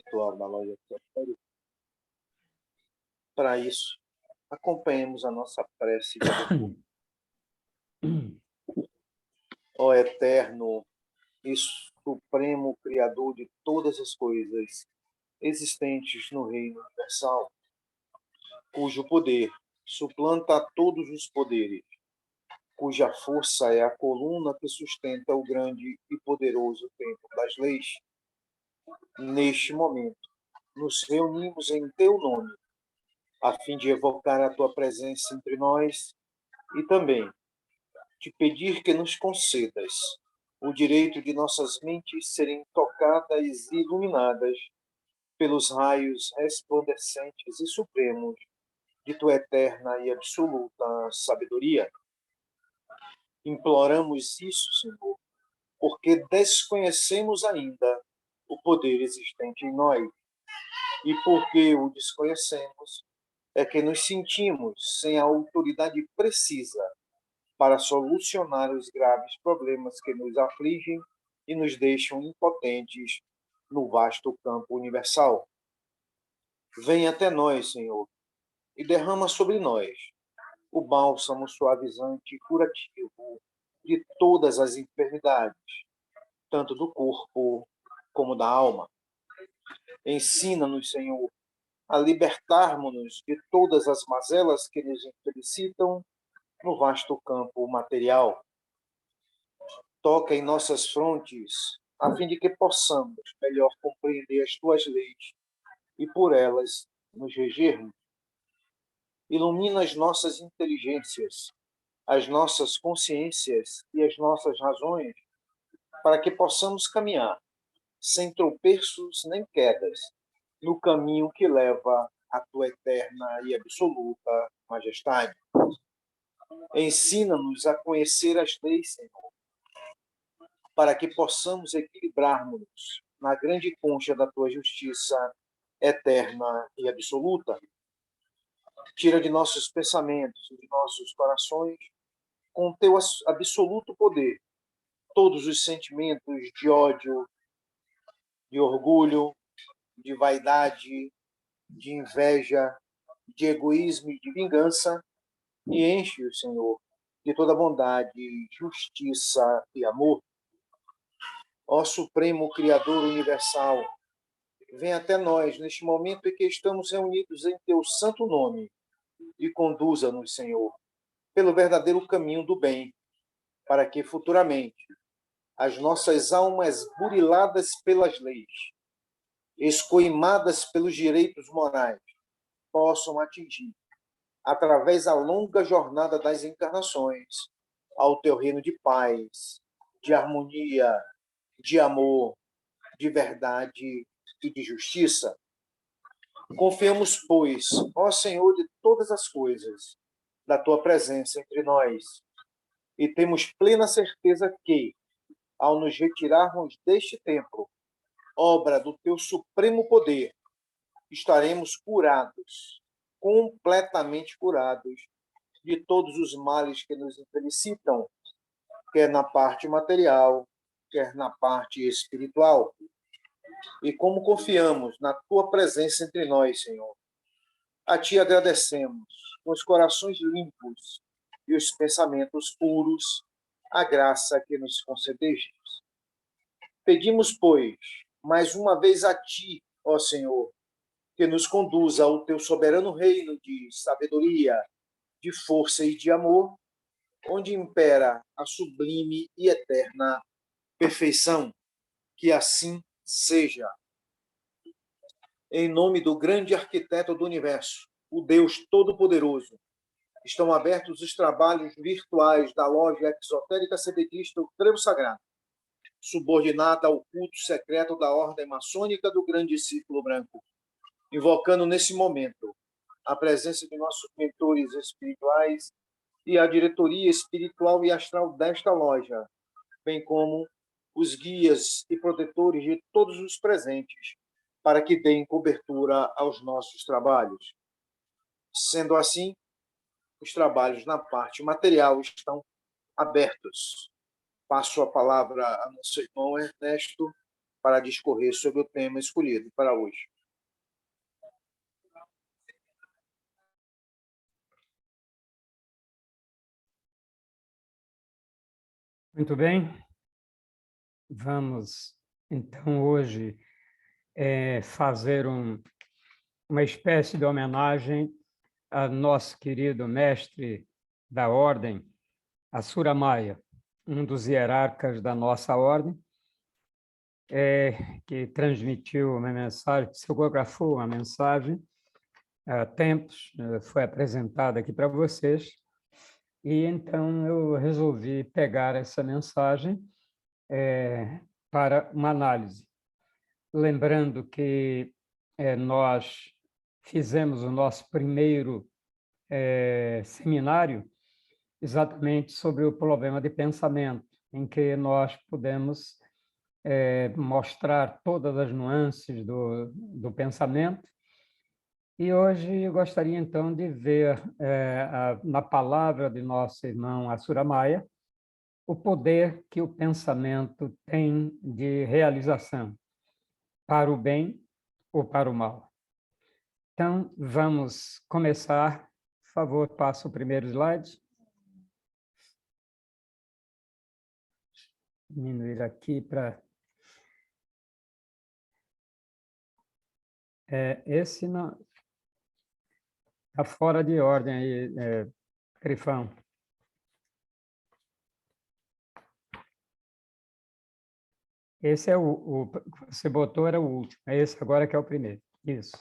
virtual da loja Teofório. Para isso, acompanhemos a nossa prece de abertura. Ó Eterno e Supremo Criador de todas as coisas existentes no reino universal, cujo poder suplanta a todos os poderes, cuja força é a coluna que sustenta o grande e poderoso templo das leis. Neste momento, nos reunimos em teu nome, a fim de evocar a tua presença entre nós e também te pedir que nos concedas o direito de nossas mentes serem tocadas e iluminadas pelos raios resplandecentes e supremos de tua eterna e absoluta sabedoria. Imploramos isso, Senhor, porque desconhecemos ainda o poder existente em nós, e porque o desconhecemos é que nos sentimos sem a autoridade precisa para solucionar os graves problemas que nos afligem e nos deixam impotentes no vasto campo universal. Vem até nós, Senhor, e derrama sobre nós o bálsamo suavizante e curativo de todas as enfermidades, tanto do corpo como da alma. Ensina-nos, Senhor, a libertarmos-nos de todas as mazelas que nos infelicitam no vasto campo material. Toca em nossas frontes, a fim de que possamos melhor compreender as tuas leis e por elas nos regermos. Ilumina as nossas inteligências, as nossas consciências e as nossas razões, para que possamos caminhar, sem tropeços nem quedas, no caminho que leva à tua eterna e absoluta majestade. Ensina-nos a conhecer as leis, Senhor, para que possamos equilibrarmos na grande concha da tua justiça eterna e absoluta. Tira de nossos pensamentos e de nossos corações, com teu absoluto poder, todos os sentimentos de ódio, de orgulho, de vaidade, de inveja, de egoísmo e de vingança, e enche-o, Senhor, de toda bondade, justiça e amor. Ó Supremo Criador Universal, vem até nós neste momento em que estamos reunidos em teu santo nome e conduza-nos, Senhor, pelo verdadeiro caminho do bem, para que futuramente as nossas almas buriladas pelas leis, escoimadas pelos direitos morais, possam atingir, através da longa jornada das encarnações, ao teu reino de paz, de harmonia, de amor, de verdade e de justiça. Confiamos, pois, ó Senhor de todas as coisas, da tua presença entre nós, e temos plena certeza que, ao nos retirarmos deste templo, obra do teu supremo poder, estaremos curados, completamente curados, de todos os males que nos infelicitam, quer na parte material, quer na parte espiritual. E como confiamos na tua presença entre nós, Senhor, a ti agradecemos, com os corações limpos e os pensamentos puros, a graça que nos concedeste. Pedimos, pois, mais uma vez a ti, ó Senhor, que nos conduza ao teu soberano reino de sabedoria, de força e de amor, onde impera a sublime e eterna perfeição. Que assim seja. Em nome do grande arquiteto do universo, o Deus Todo-Poderoso, estão abertos os trabalhos virtuais da loja exotérica sebedista O Trevo Sagrado, subordinada ao culto secreto da ordem maçônica do Grande Círculo Branco, invocando nesse momento a presença de nossos mentores espirituais e a diretoria espiritual e astral desta loja, bem como os guias e protetores de todos os presentes, para que deem cobertura aos nossos trabalhos. Sendo assim, os trabalhos na parte material estão abertos. Passo a palavra a nosso irmão Ernesto para discorrer sobre o tema escolhido para hoje. Muito bem. Vamos, então, hoje fazer uma espécie de homenagem a nosso querido mestre da ordem, Asura Maia, um dos hierarcas da nossa ordem, que transmitiu uma mensagem, psicografou uma mensagem há tempos, foi apresentada aqui para vocês, e então eu resolvi pegar essa mensagem para uma análise. Lembrando que nós fizemos o nosso primeiro seminário exatamente sobre o problema de pensamento, em que nós pudemos mostrar todas as nuances do pensamento. E hoje eu gostaria, então, de ver na palavra de nosso irmão Asura Maia o poder que o pensamento tem de realização, para o bem ou para o mal. Então, vamos começar. Por favor, passa o primeiro slide. Diminuir aqui para... esse não... Está fora de ordem aí, Grifão. Esse é o que você botou, era o último. É esse agora que é o primeiro. Isso.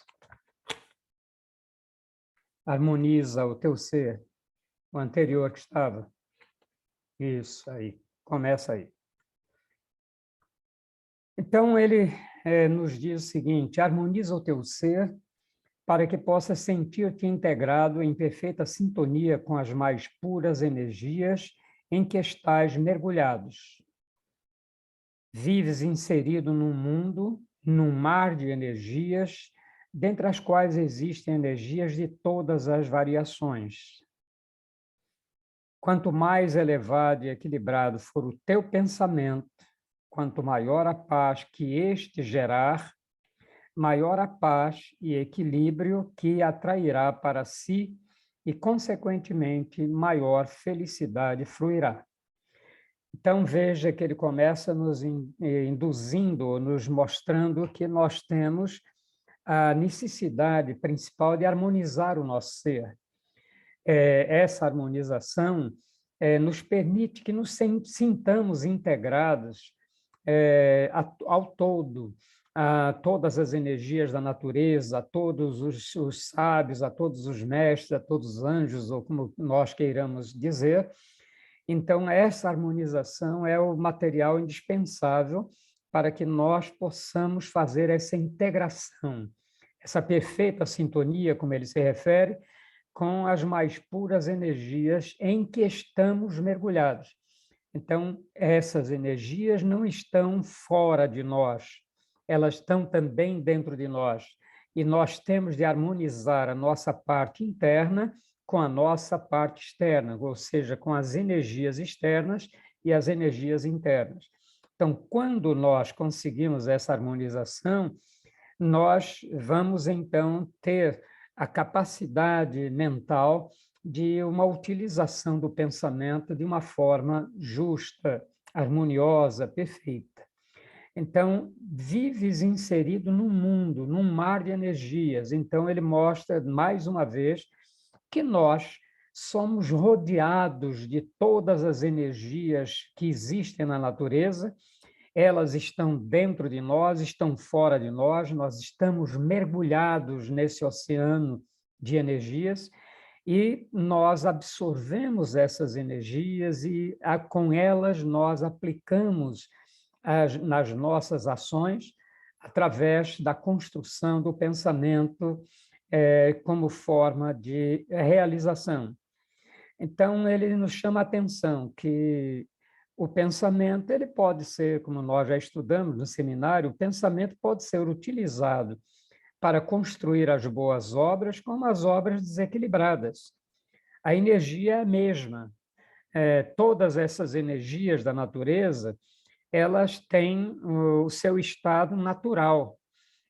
Harmoniza o teu ser, o anterior que estava. Isso aí. Começa aí. Então, ele nos diz o seguinte: harmoniza o teu ser para que possas sentir-te integrado em perfeita sintonia com as mais puras energias em que estás mergulhados. Vives inserido num mundo, num mar de energias, dentre as quais existem energias de todas as variações. Quanto mais elevado e equilibrado for o teu pensamento, quanto maior a paz que este gerar, maior a paz e equilíbrio que atrairá para si e, consequentemente, maior felicidade fluirá. Então, veja que ele começa nos induzindo, nos mostrando que nós temos a necessidade principal de harmonizar o nosso ser. Essa harmonização nos permite que nos sintamos integrados ao todo, a todas as energias da natureza, a todos os sábios, a todos os mestres, a todos os anjos, ou como nós queiramos dizer. Então, essa harmonização é o material indispensável para que nós possamos fazer essa integração, essa perfeita sintonia, como ele se refere, com as mais puras energias em que estamos mergulhados. Então, essas energias não estão fora de nós, elas estão também dentro de nós. E nós temos de harmonizar a nossa parte interna com a nossa parte externa, ou seja, com as energias externas e as energias internas. Então, quando nós conseguimos essa harmonização, nós vamos, então, ter a capacidade mental de uma utilização do pensamento de uma forma justa, harmoniosa, perfeita. Então, vives inserido num mundo, num mar de energias. Então, ele mostra, mais uma vez, que nós somos rodeados de todas as energias que existem na natureza. Elas estão dentro de nós, estão fora de nós, nós estamos mergulhados nesse oceano de energias e nós absorvemos essas energias e com elas nós aplicamos nas nossas ações através da construção do pensamento como forma de realização. Então, ele nos chama a atenção que o pensamento ele pode ser, como nós já estudamos no seminário, o pensamento pode ser utilizado para construir as boas obras como as obras desequilibradas. A energia é a mesma. Todas essas energias da natureza, elas têm o seu estado natural.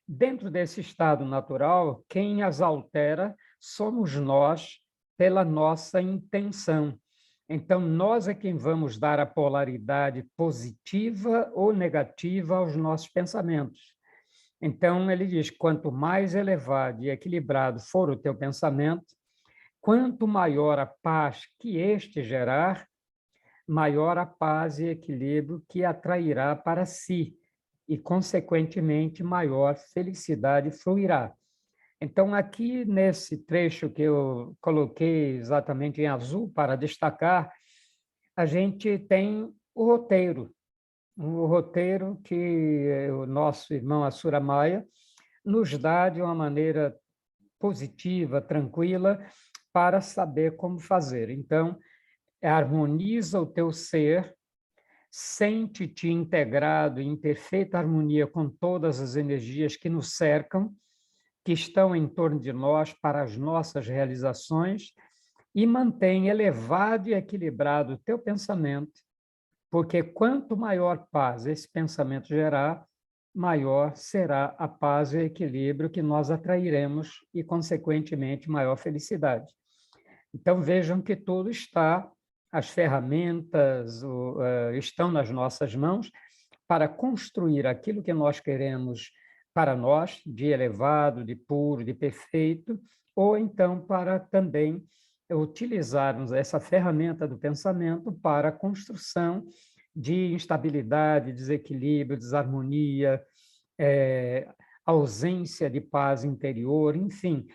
Dentro desse estado natural, quem as altera somos nós, pela nossa intenção. Então, nós é quem vamos dar a polaridade positiva ou negativa aos nossos pensamentos. Então, ele diz: quanto mais elevado e equilibrado for o teu pensamento, quanto maior a paz que este gerar, maior a paz e equilíbrio que atrairá para si, e, consequentemente, maior felicidade fluirá. Então, aqui nesse trecho que eu coloquei exatamente em azul para destacar, a gente tem o roteiro que o nosso irmão Assura Maia nos dá de uma maneira positiva, tranquila, para saber como fazer. Então, harmoniza o teu ser, sente-te integrado em perfeita harmonia com todas as energias que nos cercam, que estão em torno de nós para as nossas realizações, e mantém elevado e equilibrado o teu pensamento, porque quanto maior paz esse pensamento gerar, maior será a paz e o equilíbrio que nós atrairemos e, consequentemente, maior felicidade. Então, vejam que tudo está, as ferramentas estão nas nossas mãos para construir aquilo que nós queremos para nós, de elevado, de puro, de perfeito, ou então para também utilizarmos essa ferramenta do pensamento para a construção de instabilidade, desequilíbrio, desarmonia, ausência de paz interior, enfim,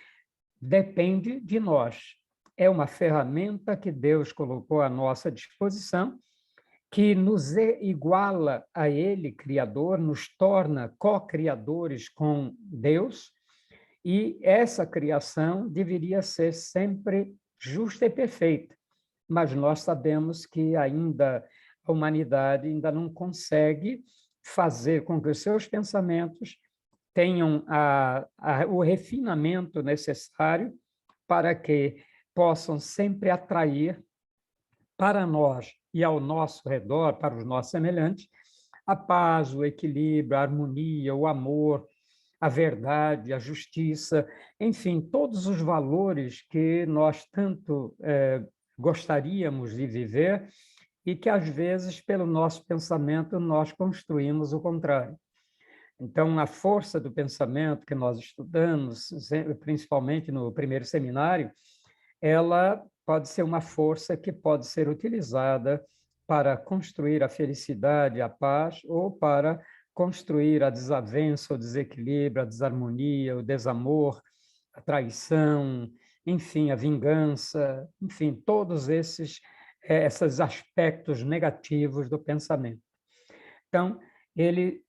depende de nós. É uma ferramenta que Deus colocou à nossa disposição, que nos iguala a Ele, Criador, nos torna co-criadores com Deus, e essa criação deveria ser sempre justa e perfeita. Mas nós sabemos que ainda a humanidade ainda não consegue fazer com que os seus pensamentos tenham o refinamento necessário para que possam sempre atrair para nós e ao nosso redor, para os nossos semelhantes, a paz, o equilíbrio, a harmonia, o amor, a verdade, a justiça, enfim, todos os valores que nós tanto gostaríamos de viver e que, às vezes, pelo nosso pensamento, nós construímos o contrário. Então, a força do pensamento que nós estudamos, principalmente no primeiro seminário, ela pode ser uma força que pode ser utilizada para construir a felicidade, a paz, ou para construir a desavença, o desequilíbrio, a desarmonia, o desamor, a traição, enfim, a vingança, enfim, todos esses aspectos negativos do pensamento. Então,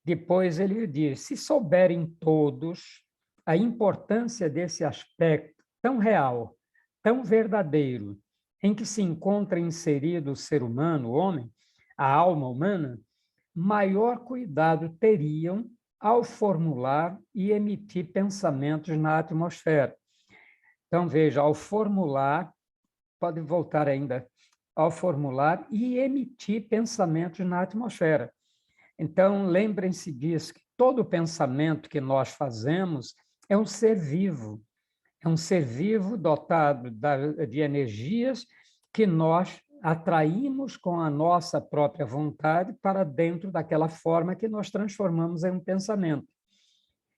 depois ele diz: se souberem todos a importância desse aspecto tão real, tão verdadeiro, em que se encontra inserido o ser humano, o homem, a alma humana, maior cuidado teriam ao formular e emitir pensamentos na atmosfera. Então, veja, ao formular, pode voltar ainda, ao formular e emitir pensamentos na atmosfera. Então, lembrem-se disso, que todo pensamento que nós fazemos é um ser vivo, dotado de energias que nós atraímos com a nossa própria vontade para dentro daquela forma que nós transformamos em um pensamento.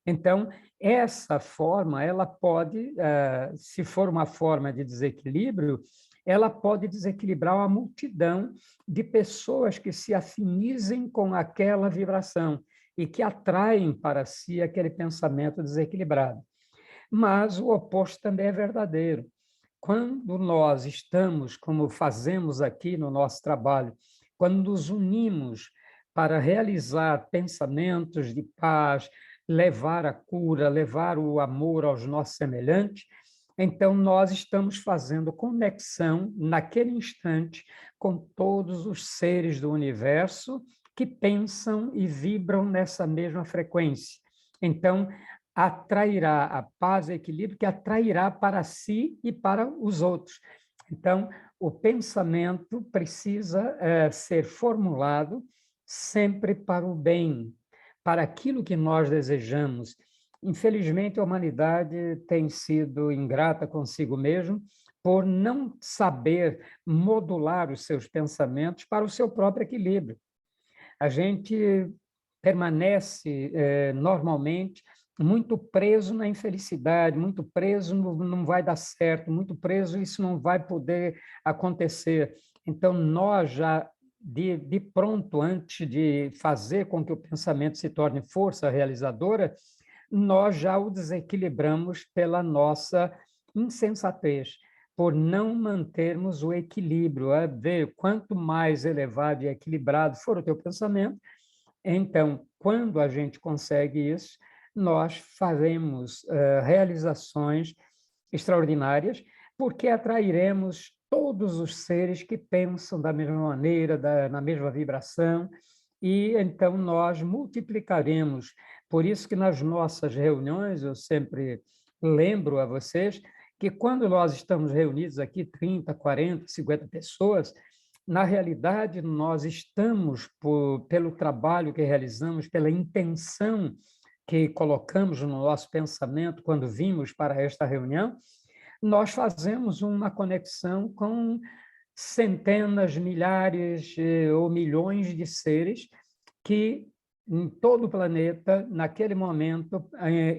Então, essa forma, ela pode, se for uma forma de desequilíbrio, ela pode desequilibrar uma multidão de pessoas que se afinizem com aquela vibração e que atraem para si aquele pensamento desequilibrado. Mas o oposto também é verdadeiro. Quando nós estamos, como fazemos aqui no nosso trabalho, quando nos unimos para realizar pensamentos de paz, levar a cura, levar o amor aos nossos semelhantes, então nós estamos fazendo conexão naquele instante com todos os seres do universo que pensam e vibram nessa mesma frequência. Então, atrairá a paz e equilíbrio que atrairá para si e para os outros. Então, o pensamento precisa ser formulado, sempre para o bem, para aquilo que nós desejamos. Infelizmente, a humanidade tem sido ingrata consigo mesmo por não saber modular os seus pensamentos para o seu próprio equilíbrio. A gente permanece, normalmente, muito preso na infelicidade, muito preso no não vai dar certo, muito preso, isso não vai poder acontecer. Então, nós já, de pronto, antes de fazer com que o pensamento se torne força realizadora, nós já o desequilibramos pela nossa insensatez, por não mantermos o equilíbrio. É ver quanto mais elevado e equilibrado for o teu pensamento, então, quando a gente consegue isso, nós faremos realizações extraordinárias, porque atrairemos todos os seres que pensam da mesma maneira, na mesma vibração, e então nós multiplicaremos. Por isso que nas nossas reuniões, eu sempre lembro a vocês que quando nós estamos reunidos aqui, 30, 40, 50 pessoas, na realidade, nós estamos, pelo trabalho que realizamos, pela intenção que colocamos no nosso pensamento quando vimos para esta reunião, nós fazemos uma conexão com centenas, milhares ou milhões de seres que, em todo o planeta, naquele momento,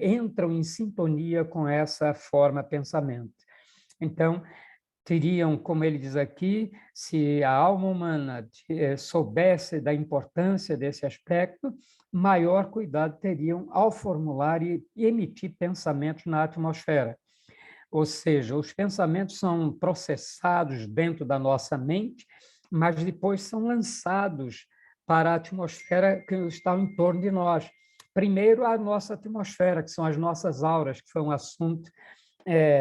entram em sintonia com essa forma de pensamento. Então, teriam, como ele diz aqui, se a alma humana soubesse da importância desse aspecto, maior cuidado teriam ao formular e emitir pensamentos na atmosfera. Ou seja, os pensamentos são processados dentro da nossa mente, mas depois são lançados para a atmosfera que está em torno de nós. Primeiro, a nossa atmosfera, que são as nossas auras, que foi um assunto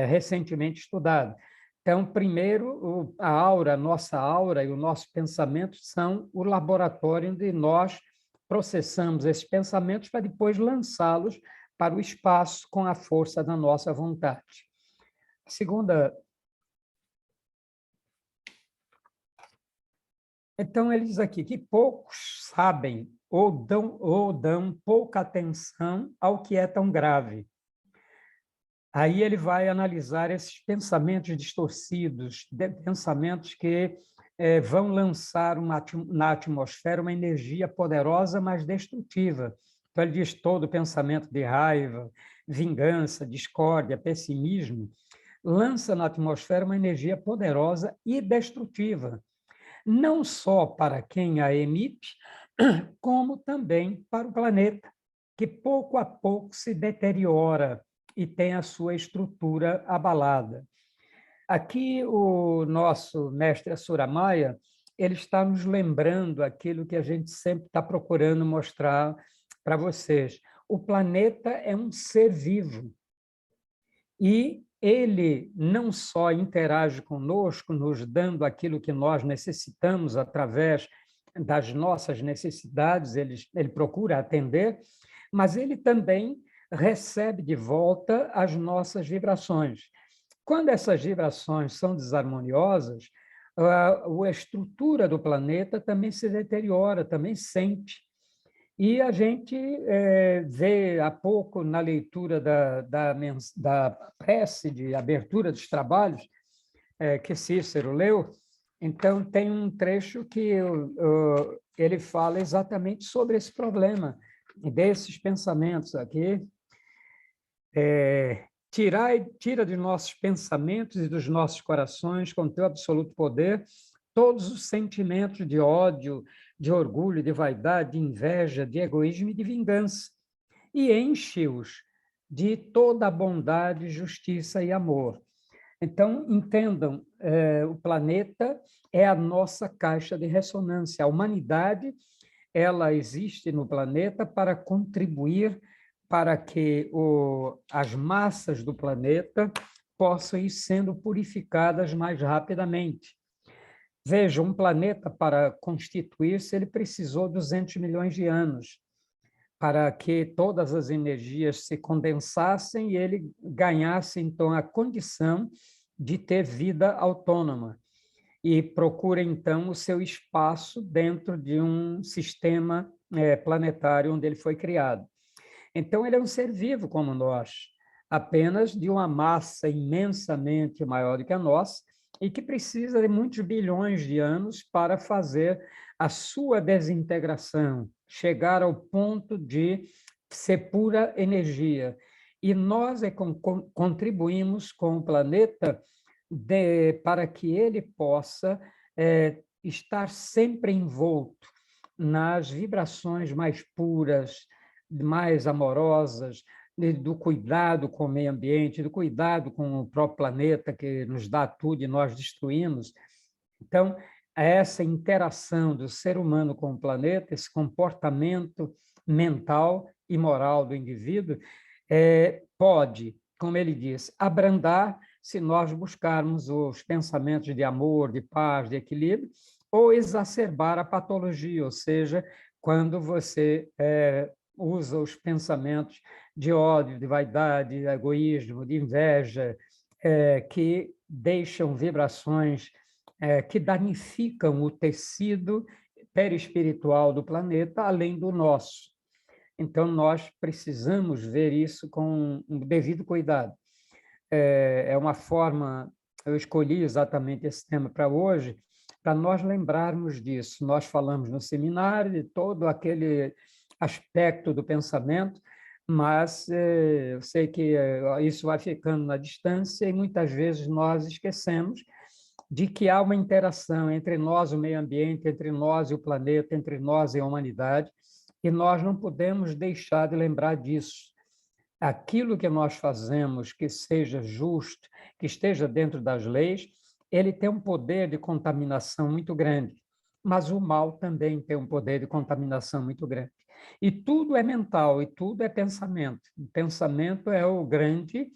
recentemente estudado. Então, primeiro, a nossa aura e o nosso pensamento são o laboratório onde nós processamos esses pensamentos para depois lançá-los para o espaço com a força da nossa vontade. A segunda. Então, ele diz aqui que poucos sabem ou dão pouca atenção ao que é tão grave. Aí ele vai analisar esses pensamentos distorcidos, pensamentos que vão lançar na atmosfera uma energia poderosa, mas destrutiva. Então, ele diz todo pensamento de raiva, vingança, discórdia, pessimismo, lança na atmosfera uma energia poderosa e destrutiva, não só para quem a emite, como também para o planeta, que pouco a pouco se deteriora e tem a sua estrutura abalada. Aqui o nosso mestre Assura Maia, ele está nos lembrando aquilo que a gente sempre está procurando mostrar para vocês. O planeta é um ser vivo e ele não só interage conosco, nos dando aquilo que nós necessitamos através das nossas necessidades, ele procura atender, mas ele também recebe de volta as nossas vibrações. Quando essas vibrações são desarmoniosas, a estrutura do planeta também se deteriora, também sente. E a gente vê há pouco na leitura da prece de abertura dos trabalhos, que Cícero leu, então tem um trecho que ele fala exatamente sobre esse problema, desses pensamentos aqui. Tira de nossos pensamentos e dos nossos corações, com teu absoluto poder, todos os sentimentos de ódio, de orgulho, de vaidade, de inveja, de egoísmo e de vingança, e enche-os de toda a bondade, justiça e amor. Então, entendam, o planeta é a nossa caixa de ressonância. A humanidade, ela existe no planeta para contribuir para que as massas do planeta possam ir sendo purificadas mais rapidamente. Veja, um planeta, para constituir-se, ele precisou 200 milhões de anos para que todas as energias se condensassem e ele ganhasse, então, a condição de ter vida autônoma. e procura, então, o seu espaço dentro de um sistema planetário onde ele foi criado. Então, ele é um ser vivo como nós, apenas de uma massa imensamente maior do que a nossa e que precisa de muitos bilhões de anos para fazer a sua desintegração, chegar ao ponto de ser pura energia. E nós contribuímos com o planeta para que ele possa estar sempre envolto nas vibrações mais puras, mais amorosas, do cuidado com o meio ambiente, do cuidado com o próprio planeta que nos dá tudo e nós destruímos. Então, essa interação do ser humano com o planeta, esse comportamento mental e moral do indivíduo, pode, como ele diz, abrandar se nós buscarmos os pensamentos de amor, de paz, de equilíbrio, ou exacerbar a patologia, ou seja, quando você usa os pensamentos de ódio, de vaidade, de egoísmo, de inveja, que deixam vibrações que danificam o tecido perispiritual do planeta, além do nosso. Então, nós precisamos ver isso com um devido cuidado. É uma forma, eu escolhi exatamente esse tema para hoje, para nós lembrarmos disso. Nós falamos no seminário de todo aquele aspecto do pensamento, mas eu sei que isso vai ficando na distância e muitas vezes nós esquecemos de que há uma interação entre nós, o meio ambiente, entre nós e o planeta, entre nós e a humanidade, e nós não podemos deixar de lembrar disso. Aquilo que nós fazemos que seja justo, que esteja dentro das leis, ele tem um poder de contaminação muito grande, mas o mal também tem um poder de contaminação muito grande. E tudo é mental, e tudo é pensamento. O pensamento é o grande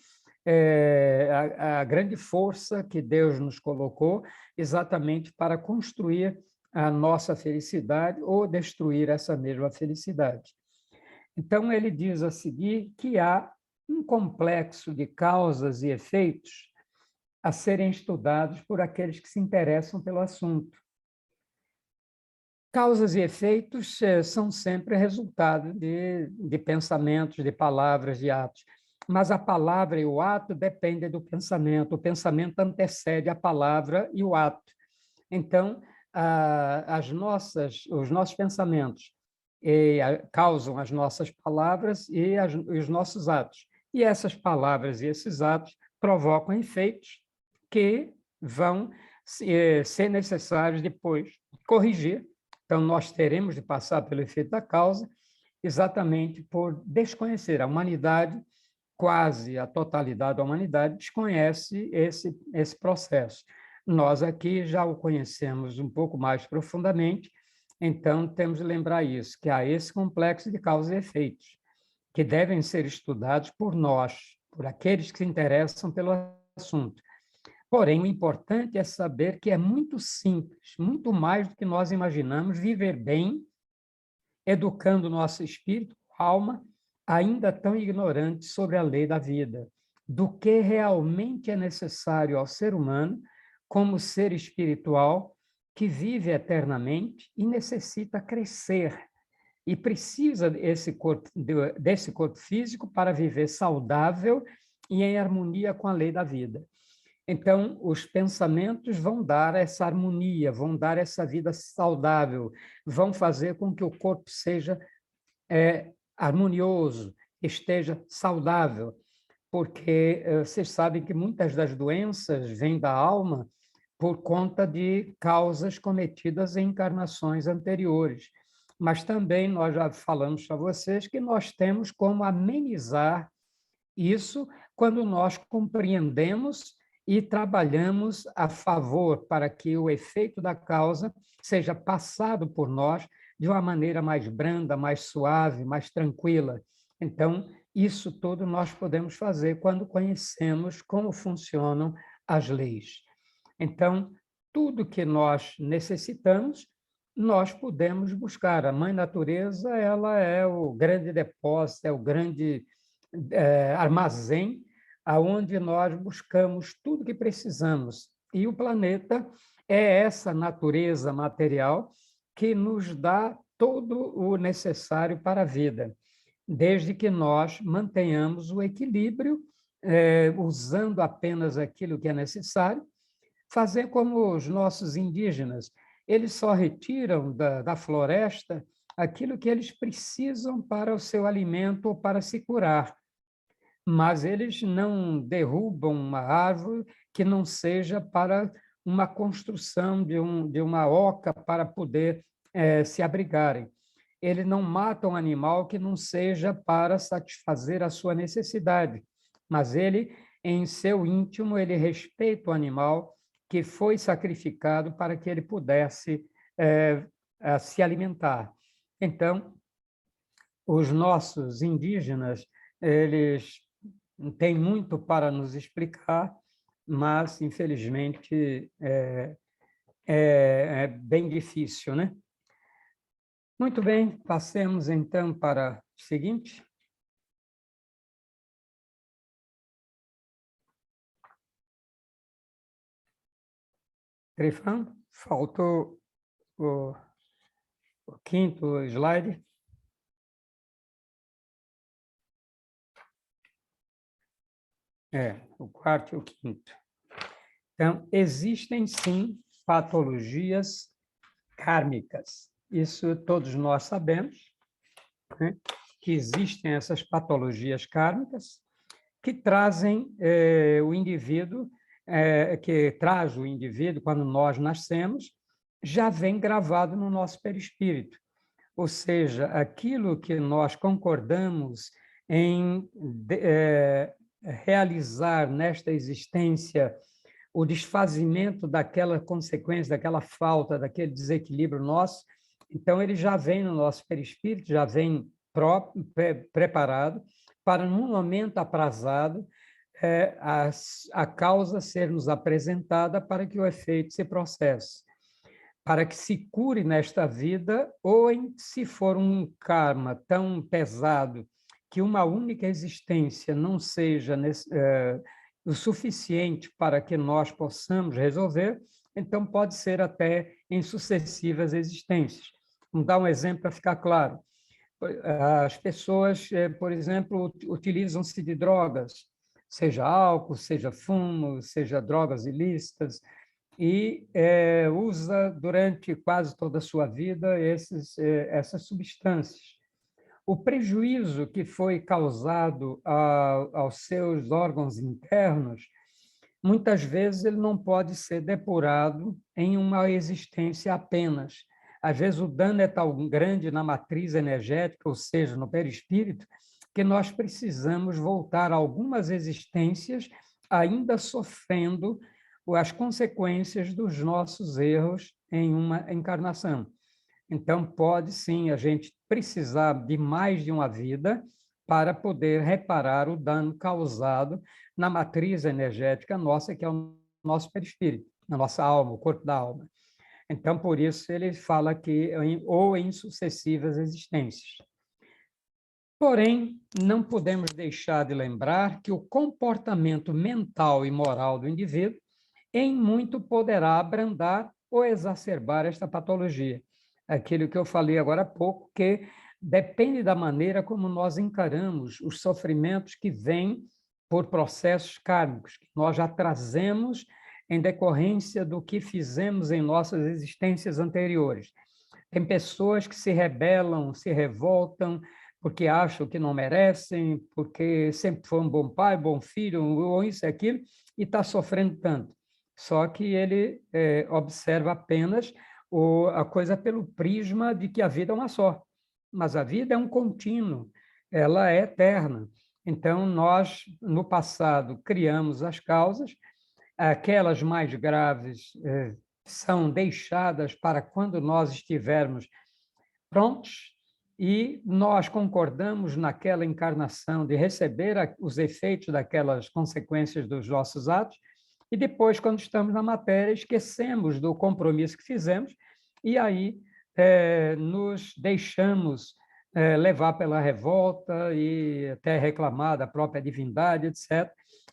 a grande força que Deus nos colocou exatamente para construir a nossa felicidade ou destruir essa mesma felicidade. Então, ele diz a seguir que há um complexo de causas e efeitos a serem estudados por aqueles que se interessam pelo assunto. Causas e efeitos são sempre resultado de pensamentos, de palavras, de atos. Mas a palavra e o ato dependem do pensamento. O pensamento antecede a palavra e o ato. Então, os nossos pensamentos causam as nossas palavras e os nossos atos. E essas palavras e esses atos provocam efeitos que vão ser necessários depois corrigir. Então, nós teremos de passar pelo efeito da causa exatamente por desconhecer. A humanidade, quase a totalidade da humanidade, desconhece esse processo. Nós aqui já o conhecemos um pouco mais profundamente, então temos de lembrar isso, que há esse complexo de causas e efeitos, que devem ser estudados por nós, por aqueles que se interessam pelo assunto. Porém, o importante é saber que é muito simples, muito mais do que nós imaginamos, viver bem, educando nosso espírito, alma, ainda tão ignorante sobre a lei da vida, do que realmente é necessário ao ser humano como ser espiritual que vive eternamente e necessita crescer e precisa desse corpo físico para viver saudável e em harmonia com a lei da vida. Então, os pensamentos vão dar essa harmonia, vão dar essa vida saudável, vão fazer com que o corpo seja harmonioso, esteja saudável, porque vocês sabem que muitas das doenças vêm da alma por conta de causas cometidas em encarnações anteriores. Mas também nós já falamos para vocês que nós temos como amenizar isso quando nós compreendemos e trabalhamos a favor para que o efeito da causa seja passado por nós de uma maneira mais branda, mais suave, mais tranquila. Então, isso tudo nós podemos fazer quando conhecemos como funcionam as leis. Então, tudo que nós necessitamos, nós podemos buscar. A Mãe Natureza, ela é o grande depósito, é o grande armazém aonde nós buscamos tudo que precisamos. E o planeta é essa natureza material que nos dá todo o necessário para a vida, desde que nós mantenhamos o equilíbrio, usando apenas aquilo que é necessário, fazer como os nossos indígenas, eles só retiram da floresta aquilo que eles precisam para o seu alimento ou para se curar, mas eles não derrubam uma árvore que não seja para uma construção de uma oca para poder se abrigarem. Eles não matam um animal que não seja para satisfazer a sua necessidade, mas ele, em seu íntimo, ele respeita o animal que foi sacrificado para que ele pudesse se alimentar. Então, os nossos indígenas, eles têm muito para nos explicar, mas, infelizmente, é bem difícil, né? Muito bem, passemos então para o seguinte. Trifão, faltou o quinto slide. O quarto e o quinto. Então, existem, sim, patologias kármicas. Isso todos nós sabemos, né? Que existem essas patologias kármicas que trazem o indivíduo, que traz o indivíduo, quando nós nascemos, já vem gravado no nosso perispírito. Ou seja, aquilo que nós concordamos em realizar nesta existência o desfazimento daquela consequência, daquela falta, daquele desequilíbrio nosso, então ele já vem no nosso perispírito, já vem preparado para, num momento aprazado, a causa ser nos apresentada para que o efeito se processe, para que se cure nesta vida, ou se for um karma tão pesado que uma única existência não seja o suficiente para que nós possamos resolver, então pode ser até em sucessivas existências. Vamos dar um exemplo para ficar claro. As pessoas, por exemplo, utilizam-se de drogas, seja álcool, seja fumo, seja drogas ilícitas, e usa durante quase toda a sua vida essas substâncias. O prejuízo que foi causado aos seus órgãos internos, muitas vezes ele não pode ser depurado em uma existência apenas. Às vezes o dano é tão grande na matriz energética, ou seja, no perispírito, que nós precisamos voltar a algumas existências ainda sofrendo as consequências dos nossos erros em uma encarnação. Então, pode sim a gente precisar de mais de uma vida para poder reparar o dano causado na matriz energética nossa, que é o nosso perispírito, na nossa alma, o corpo da alma. Então, por isso, ele fala que ou em sucessivas existências. Porém, não podemos deixar de lembrar que o comportamento mental e moral do indivíduo, em muito, poderá abrandar ou exacerbar esta patologia. Aquilo que eu falei agora há pouco, que depende da maneira como nós encaramos os sofrimentos que vêm por processos kármicos, que nós já trazemos em decorrência do que fizemos em nossas existências anteriores. Tem pessoas que se rebelam, se revoltam, porque acham que não merecem, porque sempre foi um bom pai, bom filho, ou isso e aquilo, e está sofrendo tanto. Só que ele observa apenas a coisa pelo prisma de que a vida é uma só. Mas a vida é um contínuo, ela é eterna. Então, nós, no passado, criamos as causas, aquelas mais graves são deixadas para quando nós estivermos prontos, e nós concordamos naquela encarnação de receber os efeitos daquelas consequências dos nossos atos, e depois, quando estamos na matéria, esquecemos do compromisso que fizemos, e aí nos deixamos levar pela revolta e até reclamar da própria divindade, etc.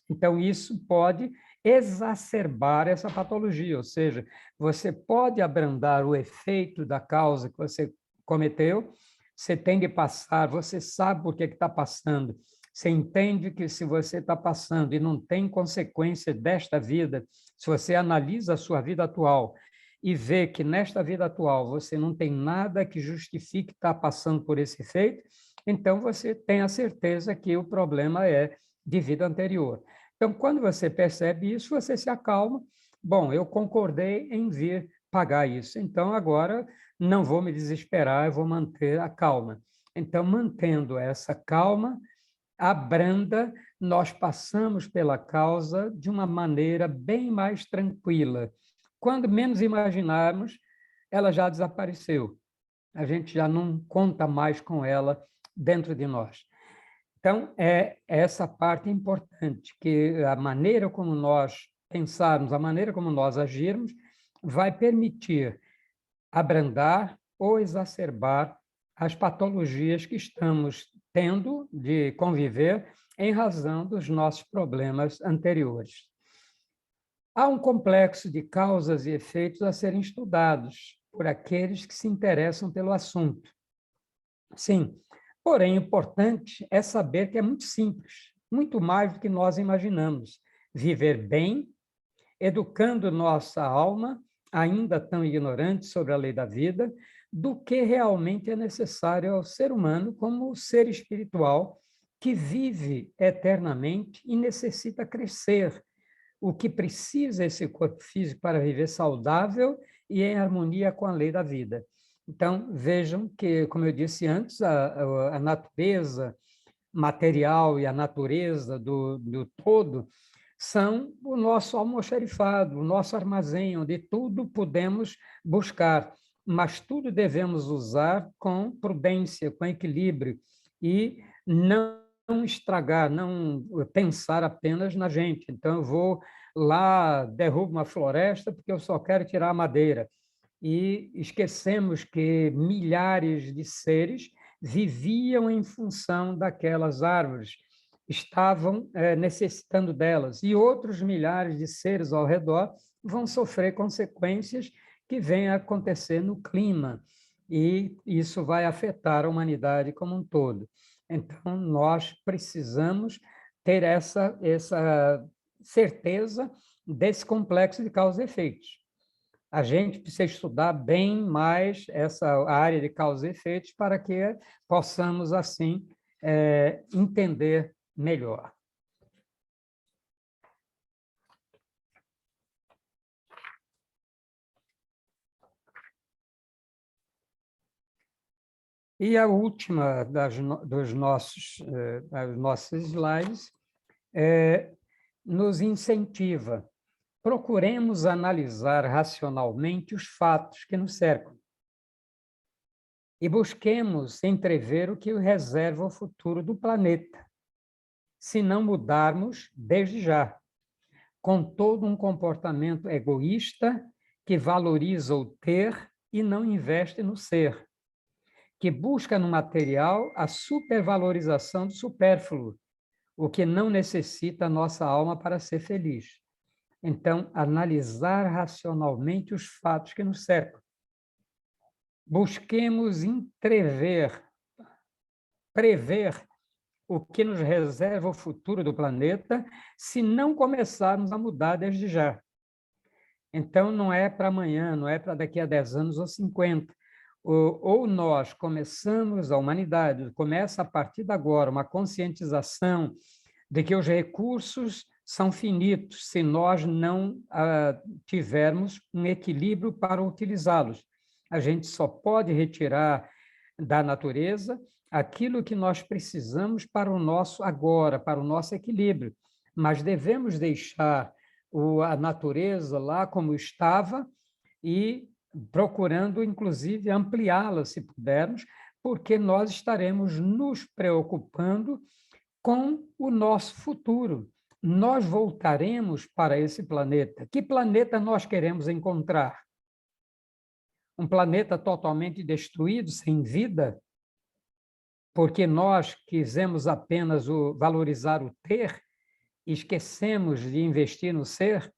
Então, isso pode exacerbar essa patologia, ou seja, você pode abrandar o efeito da causa que você cometeu, você tem de passar, você sabe por que está passando, você entende que se você está passando e não tem consequência desta vida, se você analisa a sua vida atual e vê que nesta vida atual você não tem nada que justifique estar passando por esse efeito, então você tem a certeza que o problema é de vida anterior. Então, quando você percebe isso, você se acalma. Bom, eu concordei em vir pagar isso, então agora não vou me desesperar, eu vou manter a calma. Então, mantendo essa calma, abranda, nós passamos pela causa de uma maneira bem mais tranquila. Quando menos imaginarmos, ela já desapareceu. A gente já não conta mais com ela dentro de nós. Então, é essa parte importante, que a maneira como nós pensarmos, a maneira como nós agirmos, vai permitir abrandar ou exacerbar as patologias que estamos tendo de conviver em razão dos nossos problemas anteriores. Há um complexo de causas e efeitos a serem estudados por aqueles que se interessam pelo assunto. Sim, porém, o importante é saber que é muito simples, muito mais do que nós imaginamos. Viver bem, educando nossa alma, ainda tão ignorante sobre a lei da vida, do que realmente é necessário ao ser humano como ser espiritual que vive eternamente e necessita crescer. O que precisa esse corpo físico para viver saudável e em harmonia com a lei da vida. Então, vejam que, como eu disse antes, a natureza material e a natureza do todo são o nosso almoxarifado, o nosso armazém, onde tudo podemos buscar, mas tudo devemos usar com prudência, com equilíbrio, e não estragar, não pensar apenas na gente. Então, eu vou lá, derrubo uma floresta porque eu só quero tirar a madeira. E esquecemos que milhares de seres viviam em função daquelas árvores, estavam necessitando delas, e outros milhares de seres ao redor vão sofrer consequências que vêm a acontecer no clima, e isso vai afetar a humanidade como um todo. Então, nós precisamos ter essa certeza desse complexo de causa e efeitos. A gente precisa estudar bem mais essa área de causa e efeitos para que possamos, assim, entender melhor. E a última dos nossos slides nos incentiva. Procuremos analisar racionalmente os fatos que nos cercam e busquemos entrever o que reserva o futuro do planeta, se não mudarmos desde já, com todo um comportamento egoísta que valoriza o ter e não investe no ser, que busca no material a supervalorização do supérfluo, o que não necessita a nossa alma para ser feliz. Então, analisar racionalmente os fatos que nos cercam. Busquemos prever o que nos reserva o futuro do planeta, se não começarmos a mudar desde já. Então, não é para amanhã, não é para daqui a 10 anos ou 50. Ou nós começamos, a humanidade começa a partir de agora uma conscientização de que os recursos são finitos se nós não tivermos um equilíbrio para utilizá-los. A gente só pode retirar da natureza aquilo que nós precisamos para o nosso agora, para o nosso equilíbrio, mas devemos deixar a natureza lá como estava e procurando, inclusive, ampliá-la, se pudermos, porque nós estaremos nos preocupando com o nosso futuro. Nós voltaremos para esse planeta. Que planeta nós queremos encontrar? Um planeta totalmente destruído, sem vida? Porque nós quisemos apenas valorizar o ter esquecemos de investir no ser,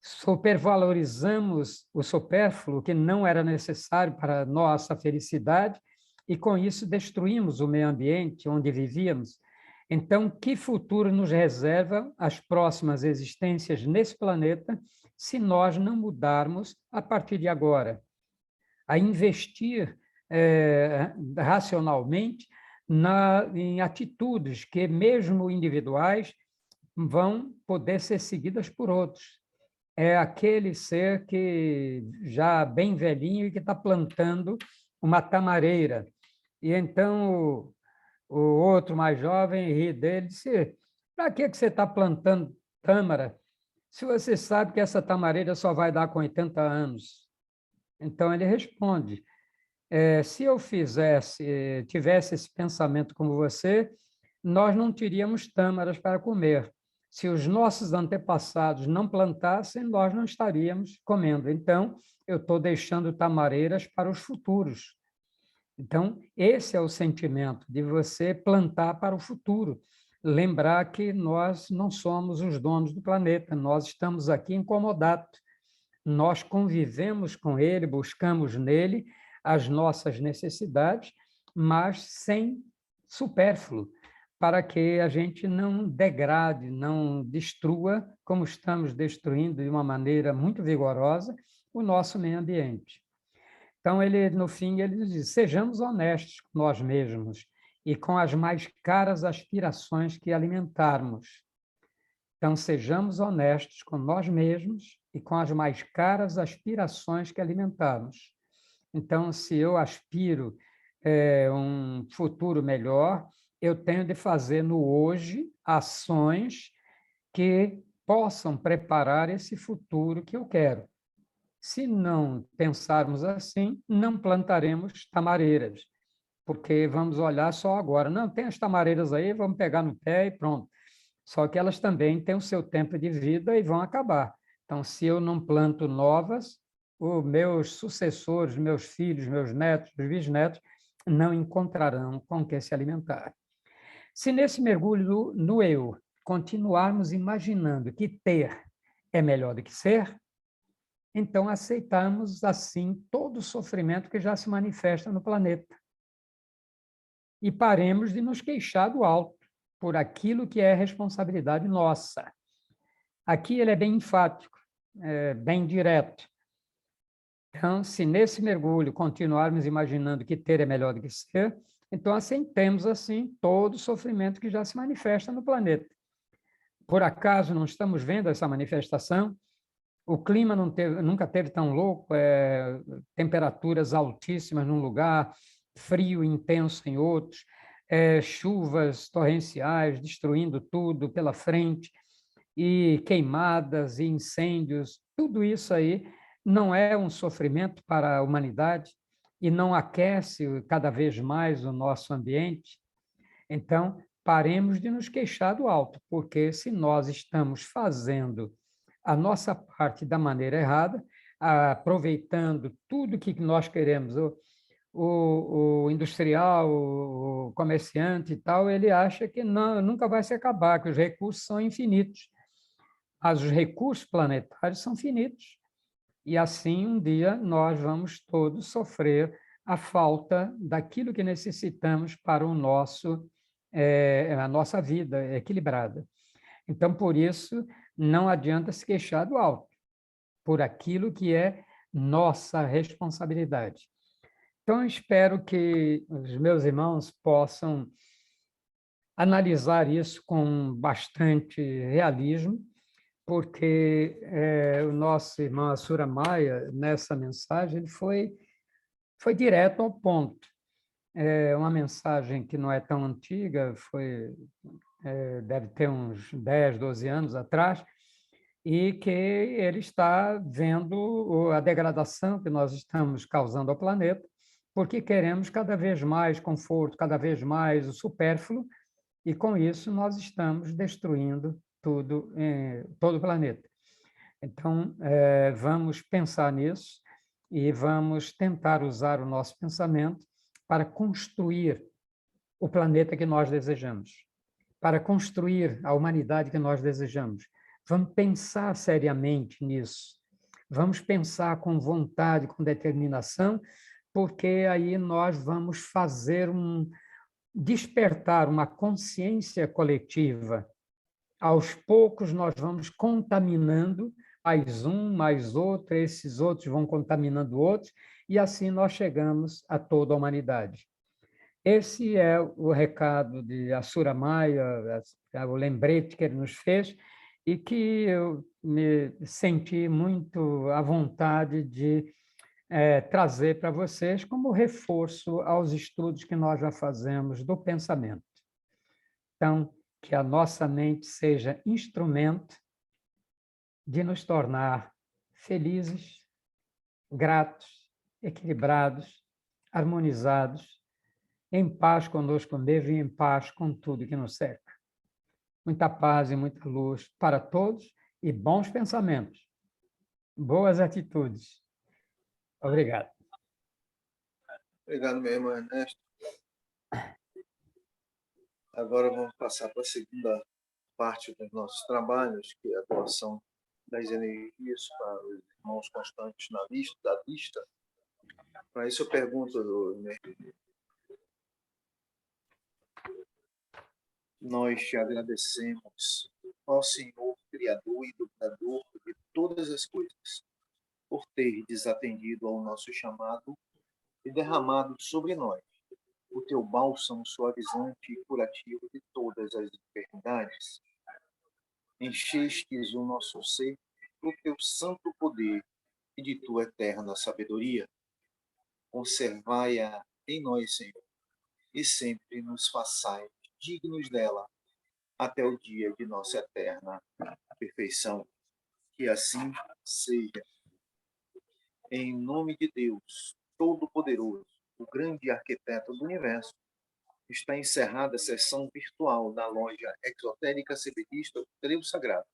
supervalorizamos o supérfluo, que não era necessário para a nossa felicidade, e com isso destruímos o meio ambiente onde vivíamos. Então, que futuro nos reserva as próximas existências nesse planeta se nós não mudarmos a partir de agora? A investir racionalmente em atitudes que, mesmo individuais, vão poder ser seguidas por outros. É aquele ser que já bem velhinho e que está plantando uma tamareira. E então o outro mais jovem ri dele e disse: para que você está plantando tâmara se você sabe que essa tamareira só vai dar com 80 anos? Então ele responde: se eu tivesse esse pensamento como você, nós não teríamos tâmaras para comer. Se os nossos antepassados não plantassem, nós não estaríamos comendo. Então, eu estou deixando tamareiras para os futuros. Então, esse é o sentimento de você plantar para o futuro. Lembrar que nós não somos os donos do planeta, nós estamos aqui incomodados. Nós convivemos com ele, buscamos nele as nossas necessidades, mas sem supérfluo, para que a gente não degrade, não destrua, como estamos destruindo de uma maneira muito vigorosa, o nosso meio ambiente. Então, ele, no fim, ele diz: sejamos honestos com nós mesmos e com as mais caras aspirações que alimentarmos. Então, sejamos honestos com nós mesmos e com as mais caras aspirações que alimentarmos. Então, se eu aspiro um futuro melhor, eu tenho de fazer no hoje ações que possam preparar esse futuro que eu quero. Se não pensarmos assim, não plantaremos tamareiras, porque vamos olhar só agora. Não, tem as tamareiras aí, vamos pegar no pé e pronto. Só que elas também têm o seu tempo de vida e vão acabar. Então, se eu não planto novas, os meus sucessores, meus filhos, meus netos, bisnetos, não encontrarão com que se alimentar. Se nesse mergulho no eu continuarmos imaginando que ter é melhor do que ser, então aceitamos assim todo o sofrimento que já se manifesta no planeta. E paremos de nos queixar do alto por aquilo que é responsabilidade nossa. Aqui ele é bem enfático, bem direto. Então, se nesse mergulho continuarmos imaginando que ter é melhor do que ser, então aceitemos assim todo o sofrimento que já se manifesta no planeta. Por acaso não estamos vendo essa manifestação? O clima nunca teve tão louco, temperaturas altíssimas num lugar, frio intenso em outros, chuvas torrenciais destruindo tudo pela frente, e queimadas e incêndios. Tudo isso aí não é um sofrimento para a humanidade e não aquece cada vez mais o nosso ambiente? Então, paremos de nos queixar do alto, porque se nós estamos fazendo a nossa parte da maneira errada, aproveitando tudo que nós queremos, o industrial, o comerciante e tal, ele acha que não, nunca vai se acabar, que os recursos são infinitos. Mas os recursos planetários são finitos. E assim, um dia, nós vamos todos sofrer a falta daquilo que necessitamos para a nossa vida equilibrada. Então, por isso, não adianta se queixar do alto, por aquilo que é nossa responsabilidade. Então, eu espero que os meus irmãos possam analisar isso com bastante realismo, porque o nosso irmão Assura Maia, nessa mensagem, ele foi direto ao ponto. É uma mensagem que não é tão antiga, deve ter uns 10, 12 anos atrás, e que ele está vendo a degradação que nós estamos causando ao planeta, porque queremos cada vez mais conforto, cada vez mais o supérfluo, e com isso nós estamos destruindo tudo, todo o planeta. Então, vamos pensar nisso e vamos tentar usar o nosso pensamento para construir o planeta que nós desejamos. para construir a humanidade que nós desejamos. Vamos pensar seriamente nisso. Vamos pensar com vontade, com determinação, porque aí nós vamos fazer despertar uma consciência coletiva. Aos poucos nós vamos contaminando, mais outro, esses outros vão contaminando outros, e assim nós chegamos a toda a humanidade. Esse é o recado de Assura Maia, o lembrete que ele nos fez, e que eu me senti muito à vontade de trazer para vocês como reforço aos estudos que nós já fazemos do pensamento. Então, que a nossa mente seja instrumento de nos tornar felizes, gratos, equilibrados, harmonizados, em paz conosco mesmo e em paz com tudo que nos cerca. Muita paz e muita luz para todos e bons pensamentos, boas atitudes. Obrigado. Obrigado, meu irmão Ernesto. Agora vamos passar para a segunda parte dos nossos trabalhos, que é a doação das energias para os irmãos constantes da lista. Para isso eu pergunto, nós te agradecemos, ó Senhor, Criador e Doador de todas as coisas, por ter desatendido ao nosso chamado e derramado sobre nós o teu bálsamo suavizante e curativo de todas as enfermidades. Enchestes o nosso ser do teu santo poder e de tua eterna sabedoria. Conservai-a em nós, Senhor, e sempre nos façais dignos dela até o dia de nossa eterna perfeição. Que assim seja. Em nome de Deus Todo-Poderoso, o grande arquiteto do universo, está encerrada a sessão virtual da loja exotérica sebedista Trevo Sagrado,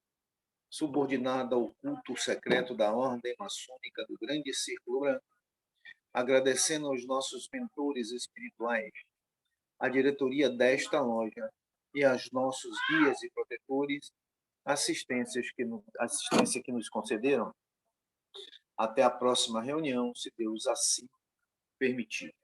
subordinada ao culto secreto da Ordem Maçônica do Grande Círculo Branco, agradecendo aos nossos mentores espirituais, a diretoria desta loja e aos nossos guias e protetores, assistência que nos concederam. Até a próxima reunião, se Deus assim permitir.